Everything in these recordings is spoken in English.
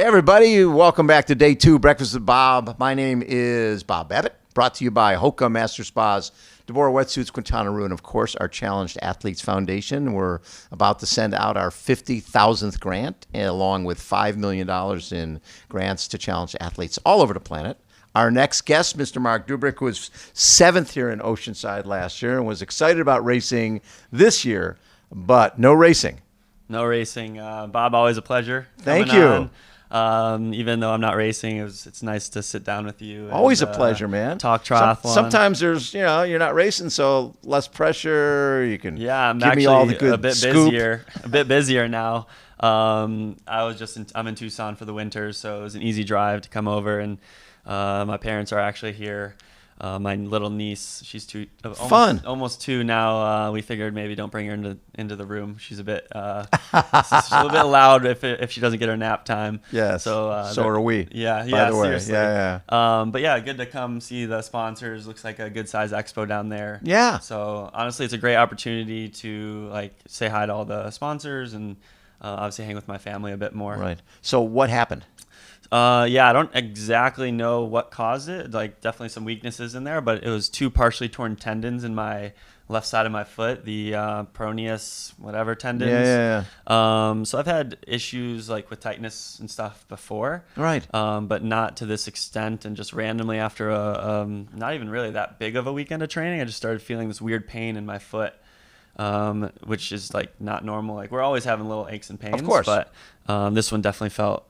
everybody, welcome back to day 2, Breakfast with Bob. My name is Bob Babbitt, brought to you by HOKA Master Spas, deboer wetsuits, Quintana Roo, and of course our Challenged Athletes Foundation. We're about to send out our 50,000th grant, along with $5 million in grants to challenged athletes all over the planet. Our next guest, Mr. Marc Dubrick, was 7th here in Oceanside last year and was excited about racing this year, but no racing. No racing. Bob, always a pleasure. Thank you. Even though I'm not racing, it's nice to sit down with you. Always a pleasure, man. Talk triathlon. Sometimes there's, you're not racing, so less pressure. You can I'm give actually me all the good a bit scoop. busier now. I'm in Tucson for the winter, so it was an easy drive to come over, and my parents are actually here. My little niece, she's almost 2 now. We figured maybe don't bring her into the room. She's a bit she's a little bit loud if she doesn't get her nap time. Yeah. So are we. Yeah. By the way. Seriously. Yeah. But yeah, good to come see the sponsors. Looks like a good size expo down there. Yeah. So honestly, it's a great opportunity to say hi to all the sponsors and obviously hang with my family a bit more. Right. So what happened? I don't exactly know what caused it. Definitely some weaknesses in there, but it was 2 partially torn tendons in my left side of my foot, the peroneus whatever tendons. Yeah. So I've had issues with tightness and stuff before. Right. But not to this extent, and just randomly after not even really that big of a weekend of training, I just started feeling this weird pain in my foot. Which is not normal. We're always having little aches and pains. Of course. But this one definitely felt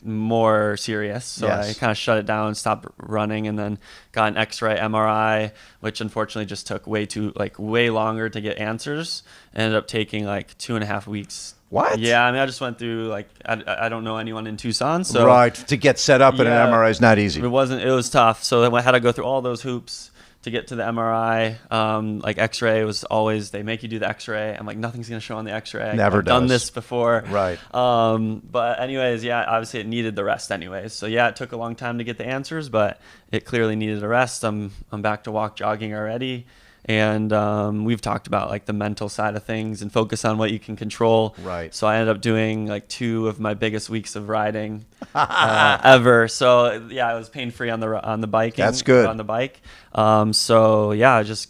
more serious, so yes. I kind of shut it down, stopped running, and then got an X-ray, MRI, which unfortunately just took way longer to get answers. Ended up taking 2.5 weeks. What? Yeah, I just went through I don't know anyone in Tucson, so right, to get set up in an MRI is not easy. It was tough, so I had to go through all those hoops to get to the MRI. X-ray was always, they make you do the X-ray. I'm nothing's going to show on the X-ray. Never I've does. done this before. Right. But anyways, obviously it needed the rest anyways. So it took a long time to get the answers, but it clearly needed a rest. I'm back to jogging already. And we've talked about the mental side of things and focus on what you can control. Right. So I ended up doing 2 of my biggest weeks of riding ever. So I was pain free on the bike. That's good. On the bike. I just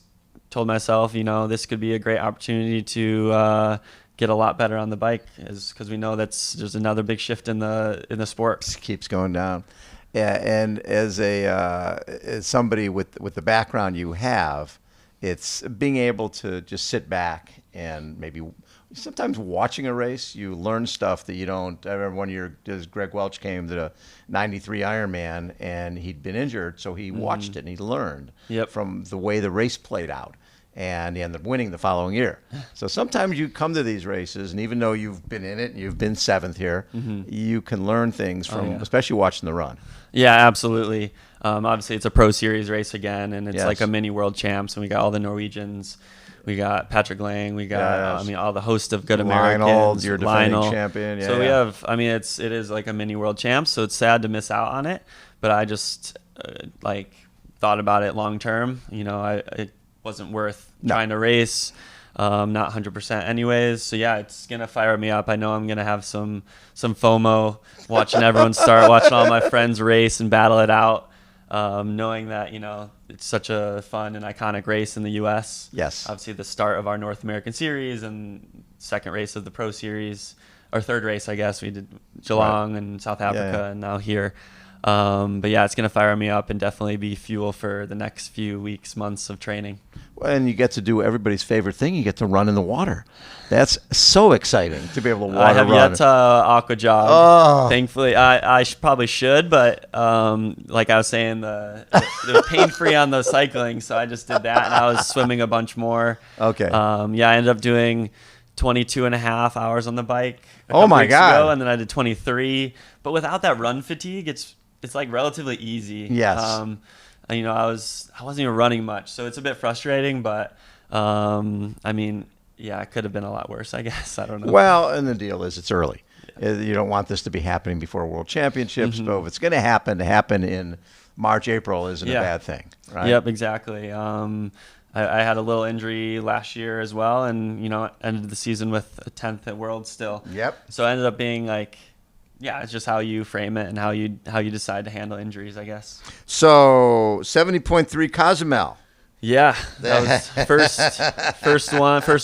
told myself, this could be a great opportunity to get a lot better on the bike, because we know there's another big shift in the sport. It keeps going down. Yeah, and as somebody with the background you have, it's being able to just sit back and maybe sometimes watching a race, you learn stuff that you don't. I remember one year, Greg Welch came to the 93 Ironman, and he'd been injured, so he watched it and he learned from the way the race played out. And he ended up winning the following year. So sometimes you come to these races, and even though you've been in it and you've been 7th here, you can learn things from, especially watching the run. Yeah, absolutely. Obviously, it's a Pro Series race again, and it's like a mini world champs, and we got all the Norwegians. We got Patrick Lang. We got, all the host of Good Americans. Your defending champion. Yeah, so we have, it is like a mini world champs, so it's sad to miss out on it. But I just, thought about it long term. It wasn't worth trying to race. Not 100% anyways. So it's going to fire me up. I know I'm going to have some FOMO watching everyone start, watching all my friends race and battle it out. Knowing that, it's such a fun and iconic race in the U.S. Yes. Obviously the start of our North American Series and second race of the Pro Series, or third race, I guess. We did Geelong and South Africa and now here. It's going to fire me up and definitely be fuel for the next few weeks, months of training. And you get to do everybody's favorite thing. You get to run in the water. That's so exciting to be able to water run. I have yet to aqua jog. Oh. Thankfully, I probably should, but like I was saying, it was pain-free on the cycling, so I just did that, and I was swimming a bunch more. Okay. I ended up doing 22 and a half hours on the bike a couple weeks ago, God. And then I did 23. But without that run fatigue, it's relatively easy. Yes. I wasn't even running much, so it's a bit frustrating, but it could have been a lot worse, I guess. I don't know. Well, and the deal is it's early. You don't want this to be happening before World Championships, but if it's going to happen in March, April isn't a bad thing, right? Yep, exactly. I had a little injury last year as well, and ended the season with a 10th at Worlds still. Yep. So I ended up being yeah, it's just how you frame it and how you decide to handle injuries, I guess. So 70.3 Cozumel. Yeah, that was first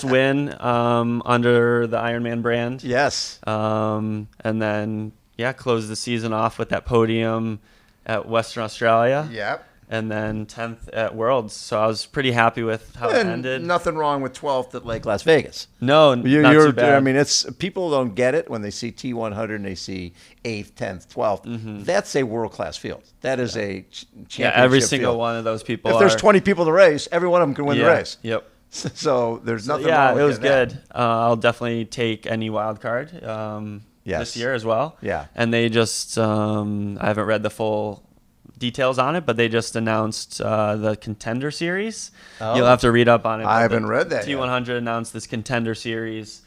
win under the Ironman brand. Yes. And then closed the season off with that podium at Western Australia. Yep. And then 10th at Worlds. So I was pretty happy with how it ended. Nothing wrong with 12th at Lake Las Vegas. No, not too bad. I mean, it's people don't get it when they see T100 and they see 8th, 10th, 12th. Mm-hmm. That's a world-class field. That is a championship Yeah, every single field. one of those people. If there's 20 people in the race, every one of them can win the race. Yep. So there's nothing Yeah, wrong with it was that. good. I'll definitely take any wild card this year as well. Yeah. And they just, I haven't read the full details on it, but they just announced the Contender Series. Oh. You'll have to read up on it. I haven't read that T100 announced this Contender Series.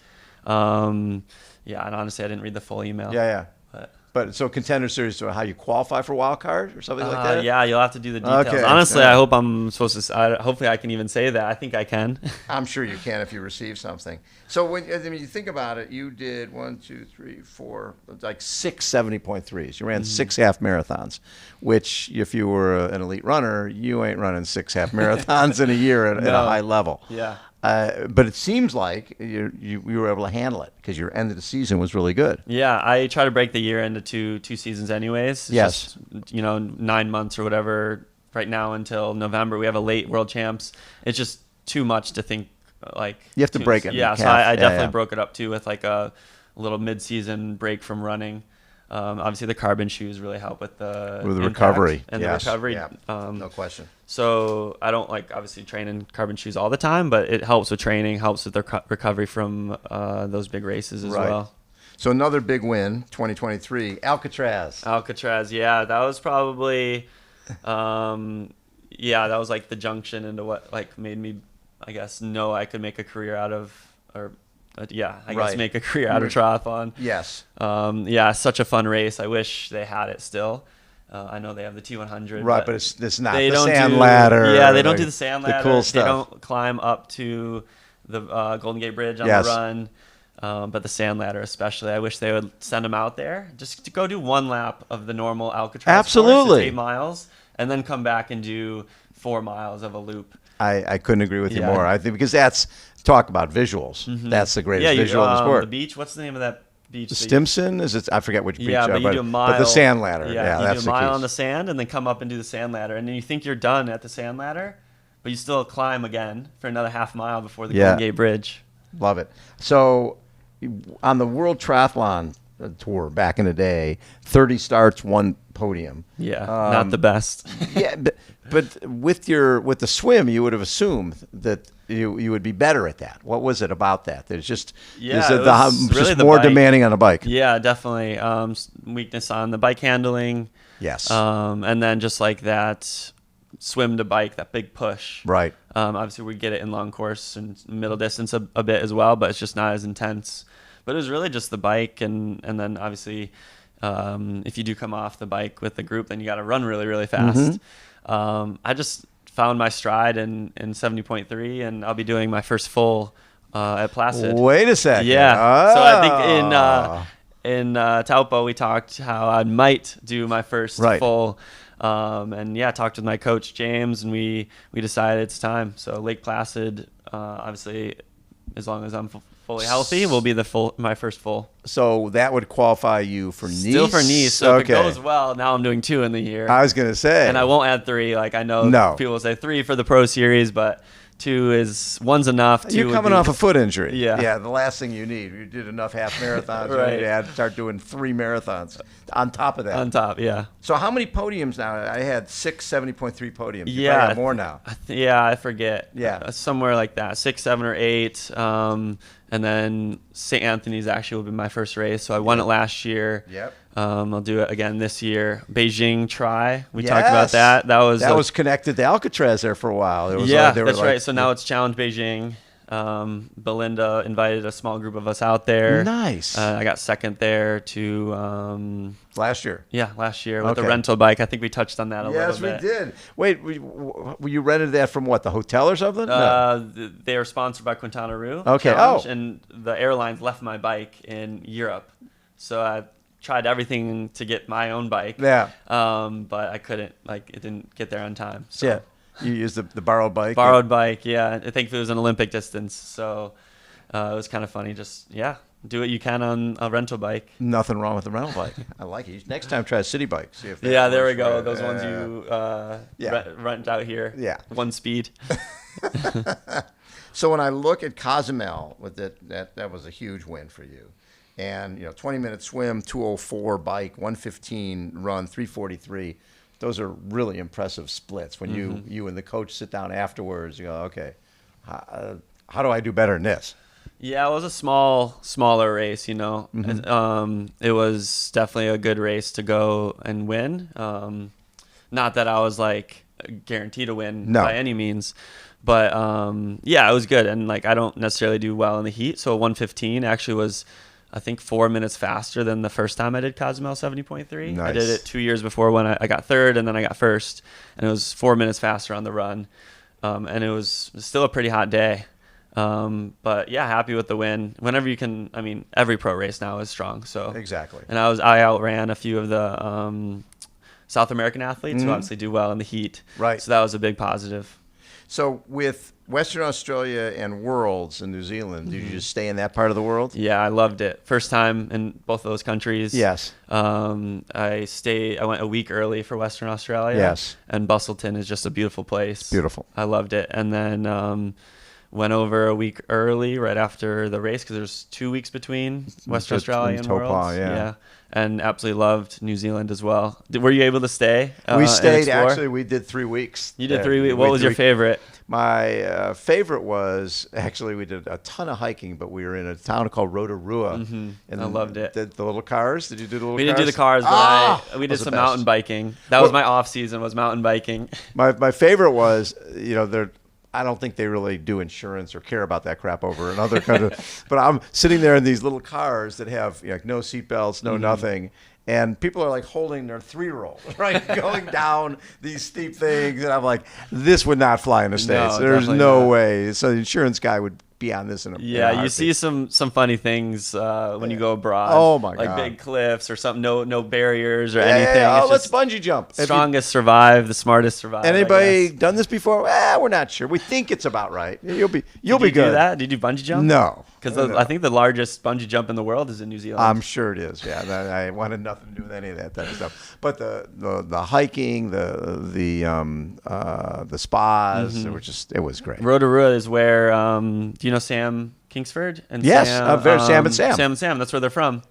And honestly, I didn't read the full email. Yeah. But so Contender Series, so how you qualify for wild card or something like that? Yeah, you'll have to do the details. Okay. Honestly, I hope I'm supposed to. Hopefully, I can even say that. I think I can. I'm sure you can if you receive something. So when you think about it, you did 6 70.3s. You ran 6 half marathons, which if you were an elite runner, you ain't running 6 half marathons in a year at a high level. Yeah. But it seems like you were able to handle it because your end of the season was really good. Yeah, I try to break the year into two seasons anyways. It's Yes. just, 9 months or whatever right now until November. We have a late World Champs. It's just too much to think like. You have to break it. Yeah, so I definitely broke it up too with like a little mid-season break from running. Obviously, the carbon shoes really help with the recovery. and Yes. the recovery. Yeah. No question. So I don't obviously train in carbon shoes all the time, but it helps with training, helps with the recovery from those big races as well. So another big win, 2023, Alcatraz. Yeah, that was probably, that was like the junction into what like made me, I guess, know I could make a career out of, make a career out of triathlon. Yes. Such a fun race. I wish they had it still. I know they have the T100. Right, but it's not they the don't sand do, ladder. Yeah, they don't do the sand ladder. The cool stuff. They don't climb up to the Golden Gate Bridge on the run. But the sand ladder especially, I wish they would send them out there just to go do one lap of the normal Alcatraz Absolutely. course. It's 8 miles, and then come back and do 4 miles of a loop. I couldn't agree with you more. I think because that's talk about visuals. Mm-hmm. That's the greatest visual in the sport. The beach. What's the name of that beach? Stimson? Is it? I forget which beach. Yeah, but you do a mile. But the sand ladder. Yeah, you that's do a mile the on the sand and then come up and do the sand ladder, and then you think you're done at the sand ladder, but you still climb again for another half mile before the Golden Gate Bridge. Love it. So, on the World Triathlon Tour back in the day, 30 starts, 1 podium. Yeah, not the best. Yeah, but with the swim, you would have assumed that you would be better at that. What was it about that? There's just really more demanding on a bike. Yeah, definitely. Weakness on the bike handling. Yes. And then just like that swim to bike, that big push. Right. Obviously, we get it in long course and middle distance a bit as well, but it's just not as intense. But it was really just the bike, and then obviously, if you do come off the bike with the group, then you got to run really, really fast. Mm-hmm. I just found my stride in 70.3, and I'll be doing my first full at Placid. Wait a second. Yeah. Oh. So I think in Taupo we talked how I might do my first full. Talked with my coach James, and we decided it's time. So Lake Placid, obviously, as long as I'm fully healthy, will be my first full. So that would qualify you for Nice? Still for Nice. So if it goes well, now I'm doing 2 in the year. I was going to say. And I won't add 3. Like I know people say 3 for the Pro Series, but 1's enough. You're coming off a foot injury. Yeah. Yeah, the last thing you need. You did enough half marathons. Right. You need to start doing 3 marathons on top of that. On top, yeah. So how many podiums now? I had 6 70.3 podiums. You probably have more now. I forget. Yeah. Somewhere like that. 6, 7, or 8. And then St. Anthony's actually will be my first race. So I won it last year. Yep. I'll do it again this year. Beijing Tri. We talked about that. That was connected to Alcatraz there for a while. That's right. So now it's Challenge Beijing. Belinda invited a small group of us out there. Nice. I got second there to last year. Yeah, last year with the rental bike. I think we touched on that a little bit. Yes, we did. Wait, you rented that from what, the hotel or something? They were sponsored by Quintana Roo. Okay. Challenge, and the airlines left my bike in Europe, so I tried everything to get my own bike. Yeah. But I couldn't, like, it didn't get there on time. So. Yeah. You used the borrowed bike? Borrowed bike, yeah. I think it was an Olympic distance. So it was kind of funny. Just, do what you can on a rental bike. Nothing wrong with the rental bike. I like it. Next time, try a city bike. See if that Yeah, there we works go. for Those ones you rent out here. Yeah. 1 speed. So when I look at Cozumel, with that was a huge win for you. And 20-minute swim, 2:04 bike, 1:15 run, 3:43. Those are really impressive splits. When you and the coach sit down afterwards, you go, okay, how do I do better than this? Yeah, it was a smaller race, It was definitely a good race to go and win. Not that I was like guaranteed to win by any means, but it was good. And like I don't necessarily do well in the heat, so 1:15 actually was, I think, 4 minutes faster than the first time I did Cozumel 70.3. Nice. I did it 2 years before when I got third, and then I got first, and it was 4 minutes faster on the run. And it was still a pretty hot day. But yeah, happy with the win. Whenever you can, I mean, every pro race now is strong. So exactly. And I outran a few of the South American athletes who obviously do well in the heat. Right. So that was a big positive. So with Western Australia and Worlds in New Zealand, did you just stay in that part of the world? Yeah, I loved it. First time in both of those countries. Yes. I went a week early for Western Australia. Yes. And Bustleton is just a beautiful place. Beautiful. I loved it. And then went over a week early right after the race because there's 2 weeks between Western Australia and Taupo, Worlds. yeah. And absolutely loved New Zealand as well. Were you able to stay? We stayed. Actually, we did 3 weeks. You did 3 weeks. What was your favorite? My favorite was, actually, we did a ton of hiking, but we were in a town called Rotorua. And I loved it. The little cars? Did you do the little cars? We didn't do the cars, but we did some mountain biking. That was my off season, was mountain biking. My favorite was, I don't think they really do insurance or care about that crap over in other countries. But I'm sitting there in these little cars that have no seatbelts, no nothing. And people are like holding their 3-year-old, right? Going down these steep things. And I'm like, this would not fly in the States. There's no way. So the insurance guy would be on this in a you see some funny things when you go abroad. Oh my God. Like big cliffs or something, no barriers or anything. Yeah. Let's bungee jump. Strongest survive, the smartest survive. Anybody done this before? We're not sure. We think it's about right. You'll be good. Did you do that? Did you do bungee jump? No. Because I think the largest bungee jump in the world is in New Zealand. I'm sure it is. Yeah, I wanted nothing to do with any of that type of stuff. But the hiking, the spas, it was great. Rotorua is where do you know Sam Kingsford and yes, Sam and Sam. Sam and Sam. That's where they're from.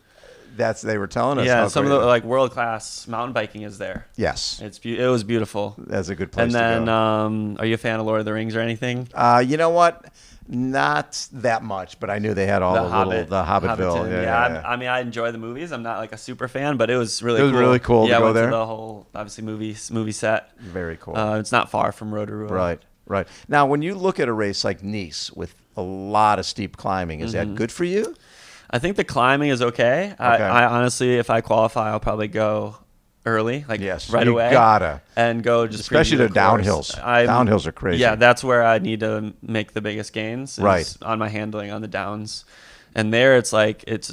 They were telling us. Yeah, some of the like world class mountain biking is there. Yes, it was beautiful. That's a good place. And then, to go. Are you a fan of Lord of the Rings or anything? You know what? Not that much, but I knew they had all the Hobbitville. Yeah. I mean, I enjoy the movies. I'm not like a super fan, but it was really cool. Really cool to go there. To the whole obviously movie set. Very cool. It's not far from Rotorua. Right. Now, when you look at a race like Nice with a lot of steep climbing, is that good for you? I think the climbing is okay. I honestly, if I qualify, I'll probably go early, right away. You gotta. And go just especially the downhills. Downhills are crazy. Yeah, that's where I need to make the biggest gains. Right. On my handling on the downs. And there it's like, it's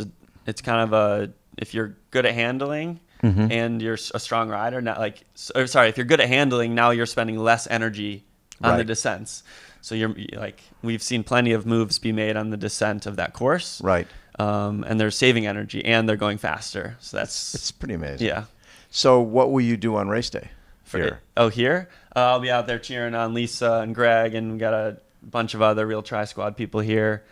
kind of if you're good at handling and you're a strong rider, if you're good at handling, now you're spending less energy on the descents. So you're like, we've seen plenty of moves be made on the descent of that course. Right. And they're saving energy and they're going faster. So it's pretty amazing. Yeah. So what will you do on race day? Here? I'll be out there cheering on Lisa and Greg, and we got a bunch of other Real Tri Squad people here.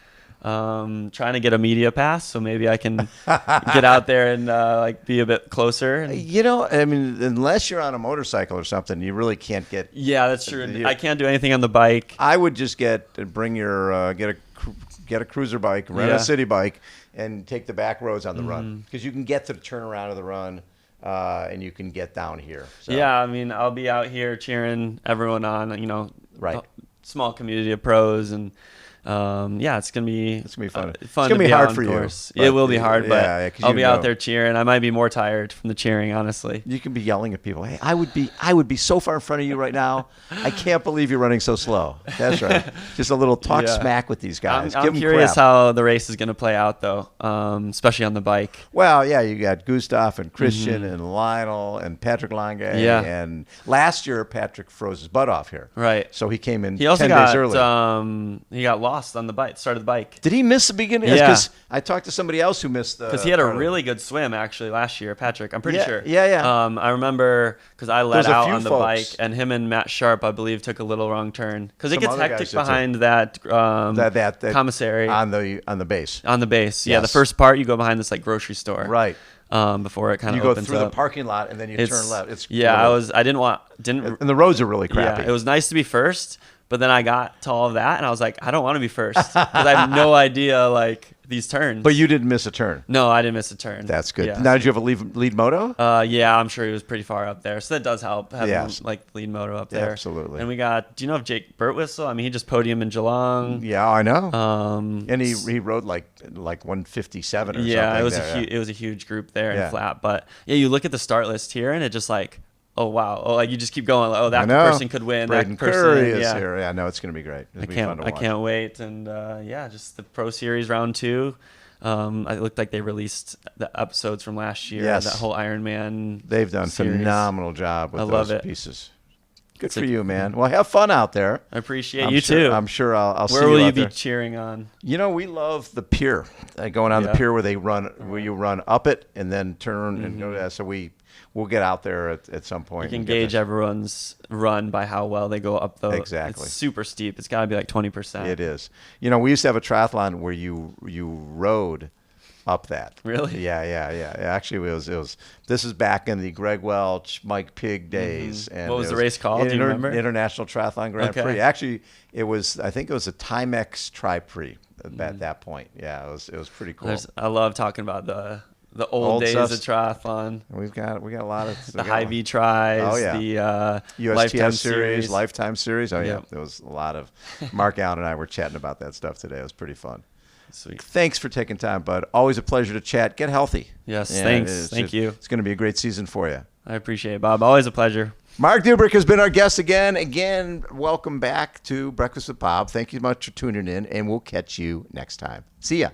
Trying to get a media pass, so maybe I can get out there and be a bit closer. I mean, unless you're on a motorcycle or something, you really can't get. Yeah, that's true. I can't do anything on the bike. I would just bring your get a cruiser bike, rent a city bike, and take the back roads on the run, because you can get to the turnaround of the run. And you can get down here. So. Yeah, I mean, I'll be out here cheering everyone on, right. Small community of pros, and Yeah, it's gonna be fun. fun It's gonna to be be hard out for on you, course. but It will be hard, but yeah, 'cause I'll you be know. out there cheering. I might be more tired from the cheering, honestly. You can be yelling at people. Hey, I would be so far in front of you right now. I can't believe you're running so slow. That's right. Just a little talk Yeah. smack with these guys. I'm Give 'em curious crap. how the race is gonna play out, though, especially on the bike. Well, yeah, you got Gustav and Christian and Lionel and Patrick Lange. Yeah. And last year, Patrick froze his butt off here. Right. So he came in He also 10 days early. he got lost on the bike, start of the bike. Did he miss the beginning? Yeah. Because I talked to somebody else who missed the. Because he had a part of it. really good swim actually last year, Patrick. I'm pretty Yeah, sure. yeah. I remember because I let There's a out few on the folks. bike, and him and Matt Sharp, I believe, took a little wrong turn because it Some gets other guys hectic did too. behind that that commissary on the base. on the base. Yeah, the Yes. first part you go behind this like grocery store, Right. Before it kind You of go opens through up. the parking lot and then you turn left. It's yeah. little- I didn't. and the roads are really crappy. Yeah, it was nice to be first, but then I got to all of that, and I was like, I don't want to be first because I have no idea like these turns. But you didn't miss a turn. No, I didn't miss a turn. That's good. Yeah. Now, did you have a lead moto? Yeah, I'm sure he was pretty far up there, so that does help having Yes. like lead moto up Yeah, there. absolutely. And we got. Do you know of Jake Burtwhistle? I mean, he just podiumed in Geelong. Yeah, I know. and s- he rode like 157 or yeah, something. it was there, it was a huge group there Yeah. in flat. But yeah, you look at the start list here, and it just like, oh wow, oh like you just keep going. Like, oh, I that know. person could win. Braden that person, Curry is yeah. here. Yeah, no, it's going to be great. It'll be fun to I watch. can't wait. And yeah, just the Pro Series round 2. It looked like they released the episodes from last year. Yes. That whole Ironman. They've done a series. phenomenal job with I those love it. pieces. Good for you, man. Well, have fun out there. I appreciate I'm you sure, too. I'm sure I'll see Where you will you out be there. cheering on? You know, we love the pier, going on the Yeah. pier where you run up it and then turn and go there. So we'll get out there at some point. You can and get gauge this. everyone's run by how well they go up the. Exactly. It's super steep. It's got to be like 20%. It is. You know, we used to have a triathlon where you rode up that. Really? Yeah. Actually, it was. This is back in the Greg Welch, Mike Pigg days. And What was it the race called? Do you remember? International Triathlon Grand Okay. Prix. Actually, it was. I think it was a Timex Tri Prix at that point. Yeah, it was pretty cool. I love talking about the old days stuff. of triathlon. We got a lot of The high V tries. Oh, yeah. The USTS Lifetime series, Lifetime series. Oh yeah, Yep. there was a lot of. Marc Allen and I were chatting about that stuff today. It was pretty fun. Sweet. Thanks for taking time, bud. Always a pleasure to chat. Get healthy. Yes, Yeah, thanks. Thank you. It's going to be a great season for you. I appreciate it, Bob. Always a pleasure. Marc Dubrick has been our guest again. Again, welcome back to Breakfast with Bob. Thank you much for tuning in, and we'll catch you next time. See ya.